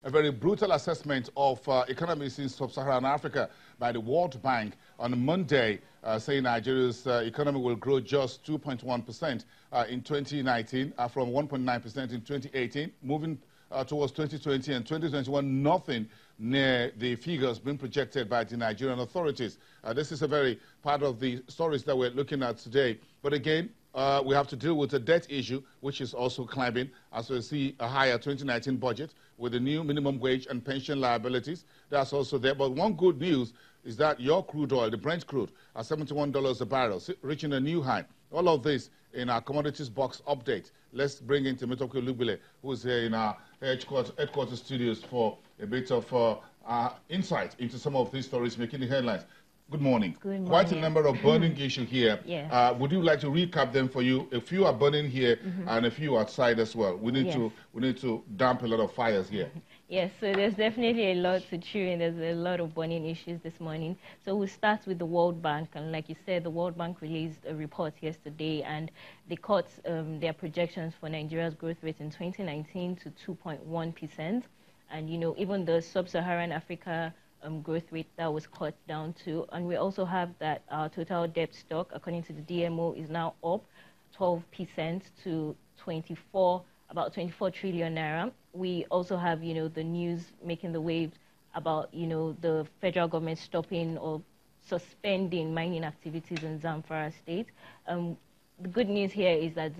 a very brutal assessment of economies in sub-Saharan Africa by the World Bank on Monday, saying Nigeria's economy will grow just 2.1% in 2019 from 1.9% in 2018, moving towards 2020 and 2021, nothing near the figures being projected by the Nigerian authorities. This is a very part of the stories that we're looking at today. But again, we have to deal with the debt issue, which is also climbing, as we see a higher 2019 budget with the new minimum wage and pension liabilities. That's also there. But one good news is that your crude oil, the Brent crude, at $71 a barrel, reaching a new high. All of this in our commodities box update. Let's bring in Temitope Lubile, who's here in our headquarters studios for a bit of insight into some of these stories making the headlines. Good morning. Good morning. Quite a number of burning issues here. Yeah. Would you like to recap them for you? A few are burning here and a few outside as well. We need to damp a lot of fires here. Yes, so there's definitely a lot to chew in. There's a lot of burning issues this morning. So we'll start with the World Bank. And like you said, the World Bank released a report yesterday, and they cut their projections for Nigeria's growth rate in 2019 to 2.1%. And, you know, even the sub-Saharan Africa growth rate that was cut down to. And we also have that our total debt stock, according to the DMO, is now up 12% to about 24 trillion naira. We also have, you know, the news making the waves about, you know, the federal government stopping or suspending mining activities in Zamfara State. The good news here is that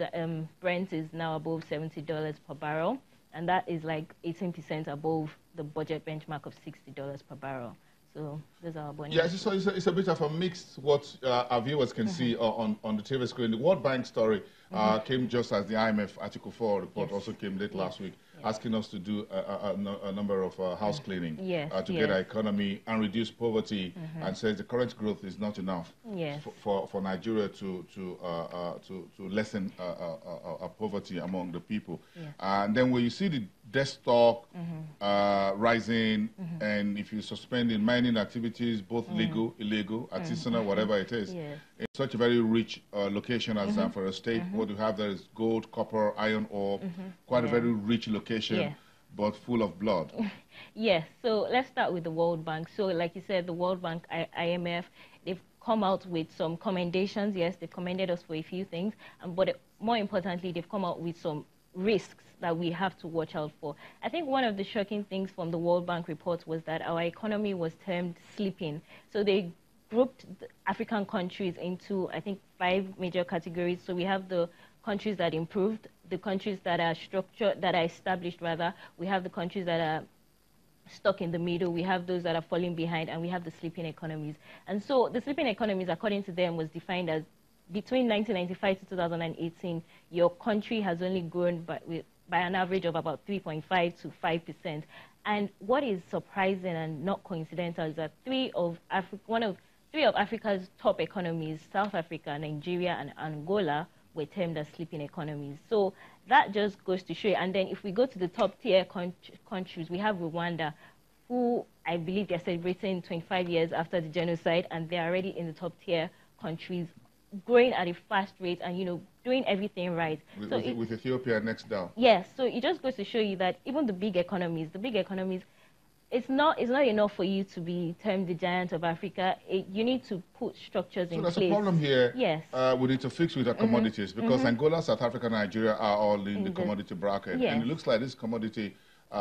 Brent is now above $70 per barrel, and that is like 18% above the budget benchmark of $60 per barrel. So those are our bonus. Yeah, so it's a bit of a mixed what our viewers can see on the TV screen. The World Bank story came just as the IMF Article 4 report also came late last week, asking us to do a number of house cleaning to get our economy and reduce poverty, and says the current growth is not enough for Nigeria to lessen poverty among the people. And then when you see the debt stock rising, and if you suspend in mining activities, both legal, illegal, artisanal, whatever it is, in such a very rich location as Zamfara State, what you have there is gold, copper, iron ore, quite a very rich location, but full of blood. Yes, so let's start with the World Bank. So like you said, the World Bank, IMF, they've come out with some commendations. Yes, they've commended us for a few things, but more importantly, they've come out with some risks that we have to watch out for. I think one of the shocking things from the World Bank report was that our economy was termed sleeping. So they grouped the African countries into, I think, 5 major categories. So we have the countries that improved, the countries that are established rather. We have the countries that are stuck in the middle. We have those that are falling behind, and we have the sleeping economies. And so the sleeping economies, according to them, was defined as between 1995 to 2018, your country has only grown by an average of about 3.5 to 5%. And what is surprising and not coincidental is that three of Africa's top economies, South Africa, Nigeria, and Angola, were termed as sleeping economies. So that just goes to show you. And then if we go to the top tier countries, we have Rwanda, who I believe they're celebrating 25 years after the genocide, and they're already in the top tier countries, growing at a fast rate and, you know, doing everything right. With Ethiopia next down. Yes, so it just goes to show you that even the big economies, it's not enough for you to be termed the giant of Africa. You need to put structures in place. So there's a problem here. Yes. We need to fix with our commodities, because Angola, South Africa, Nigeria are all in the commodity bracket. And it looks like these commodity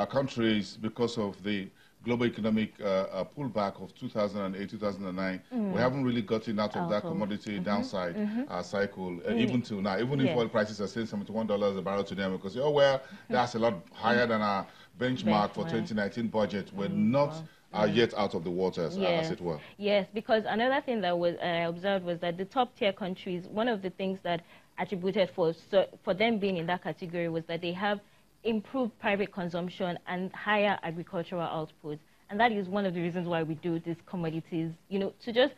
countries, because of the global economic pullback of 2008, 2009, we haven't really gotten out of that commodity downside cycle, even till now. Even if oil prices are still $71 a barrel today, because, oh, well, that's a lot higher than our benchmark for 2019 budget. We're not yet out of the waters, as it were. Yes, because another thing that I observed was that the top tier countries, one of the things that attributed for them being in that category was that they have improved private consumption and higher agricultural output. And that is one of the reasons why we do these commodities, you know, to just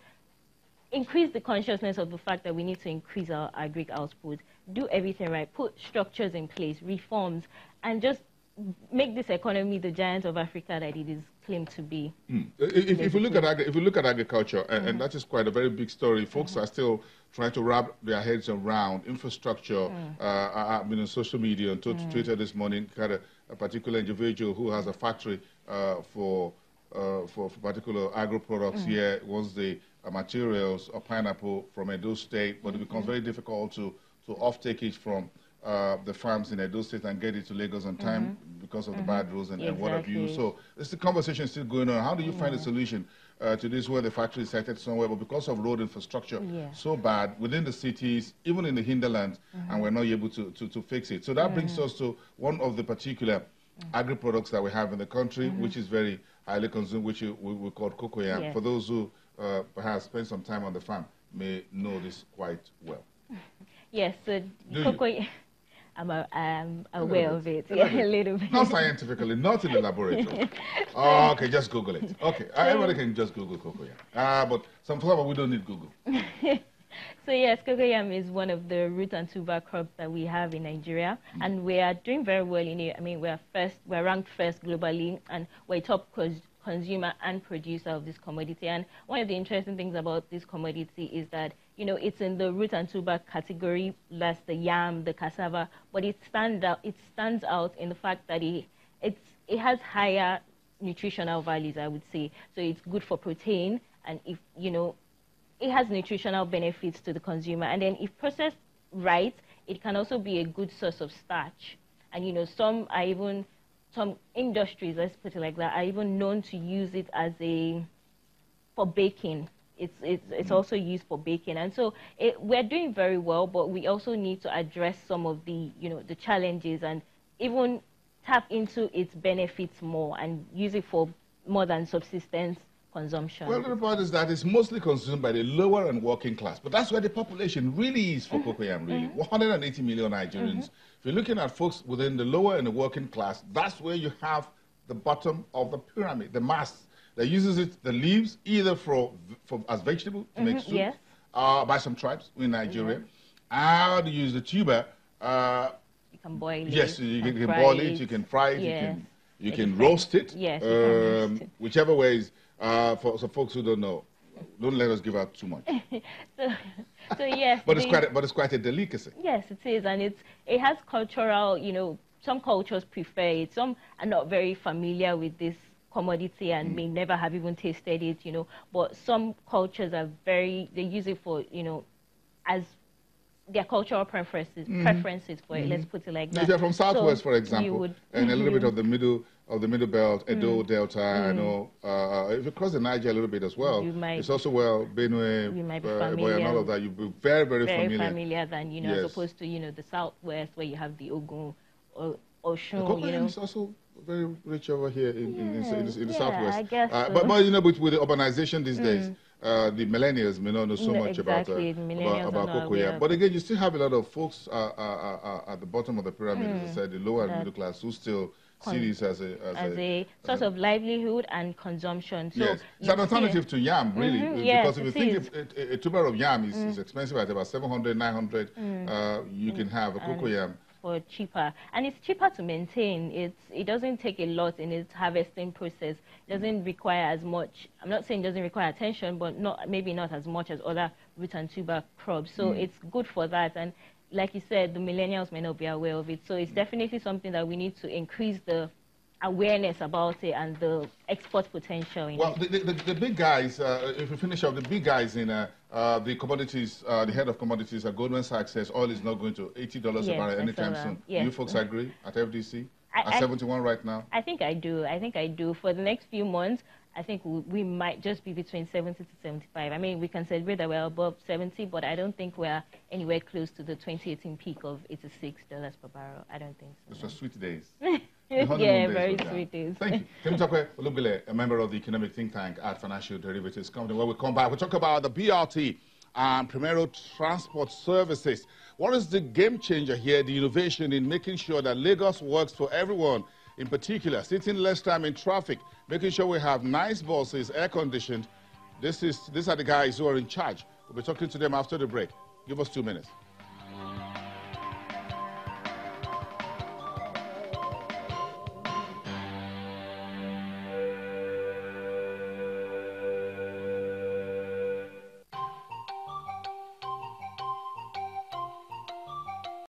increase the consciousness of the fact that we need to increase our agri output, do everything right, put structures in place, reforms, and just make this economy the giant of Africa that it is claimed to be. If you look at agriculture, and that is quite a very big story, folks are still trying to wrap their heads around infrastructure. I've been on social media and Twitter this morning, kind of a particular individual who has a factory for particular agro products here wants the materials or pineapple from Edo State, but it becomes very difficult to offtake it from the farms in Edo State and get it to Lagos on time because of the bad roads and what have you. So this the conversation is still going on. How do you find a solution to this where the factory is sited somewhere, but because of road infrastructure so bad within the cities, even in the hinterland, and we're not able to fix it. So that brings us to one of the particular agri-products that we have in the country, which is very highly consumed, which we call cocoyam. For those who perhaps spend some time on the farm may know this quite well. Yes, so cocoyam, I'm aware of it, a little bit. Not scientifically, not in the laboratory. Oh, okay, just Google it. Okay, everybody can just Google cocoyam. But some flower, we don't need Google. So yes, cocoyam is one of the root and tuber crops that we have in Nigeria, and we are doing very well in it. I mean, we're ranked first globally, and we're top consumer and producer of this commodity. And one of the interesting things about this commodity is that, you know, it's in the root and tuber category, that's the yam, the cassava, but it stands out in the fact that it has higher nutritional values, I would say. So it's good for protein, and if, you know, it has nutritional benefits to the consumer. And then if processed right, it can also be a good source of starch. And, you know, some industries, let's put it like that, are even known to use it as for baking. It's also used for baking. And so we're doing very well, but we also need to address some of the, you know, the challenges and even tap into its benefits more and use it for more than subsistence consumption. Well, the report is that it's mostly consumed by the lower and working class, but that's where the population really is for cocoyam, really. 180 million Nigerians. If you're looking at folks within the lower and the working class, that's where you have the bottom of the pyramid, the mass that uses it, the leaves, either as vegetable to make soup, by some tribes in Nigeria. How to use the tuber? You can boil it. Yes, you can boil it, you can fry it, you can roast it. Yes, you can roast it. Whichever ways. For folks who don't know, don't let us give out too much. so yes, but it's quite a delicacy. Yes, it is, and it has cultural. You know, some cultures prefer it. Some are not very familiar with this commodity and may never have even tasted it. You know, but some cultures are they use it for, you know, as their cultural preferences for it. Let's put it like that. If you're from Southwest, for example, and a little bit of the middle belt, Edo Delta, I know. If you cross the Niger a little bit as well, it's also Benue, and all of that. You'll be very, very familiar. Very familiar than, you know, as opposed to, you know, the Southwest where you have the Ogun, Oshun. The cocoyam is also very rich over here in the Southwest. I guess so. But you know, with the urbanization these days, the millennials may not know so much about cocoyam. But again, you still have a lot of folks at the bottom of the pyramid, as I said, the lower and middle class, who still see this as a source of livelihood and consumption. So yes, it's an alternative to yam, really, because if you think a tuber of yam is expensive at about 700, 900, you can have a cocoyam for cheaper, and it's cheaper to maintain. It doesn't take a lot in its harvesting process. It doesn't require as much. I'm not saying it doesn't require attention, but maybe not as much as other root and tuber crops. So it's good for that. And like you said, the millennials may not be aware of it. So it's definitely something that we need to increase the awareness about it and the export potential. Well, the big guys, if we finish off, the big guys in the commodities, the head of commodities at Goldman Sachs says oil is not going to $80 a barrel anytime soon. Yes. You folks agree at FDC? At 71 right now? I think I do. For the next few months, I think we might just be between 70 to 75. I mean, we can celebrate that we're above 70, but I don't think we're anywhere close to the 2018 peak of $86 per barrel. I don't think so. Those are sweet days. Yeah, very sweet days. Thank you. Temitope Olubile, a member of the economic think tank at Financial Derivatives Company. When we come back, we'll talk about the BRT and Primero Transport Services. What is the game changer here, the innovation in making sure that Lagos works for everyone, in particular, sitting less time in traffic, making sure we have nice buses, air-conditioned. These are the guys who are in charge. We'll be talking to them after the break. Give us 2 minutes.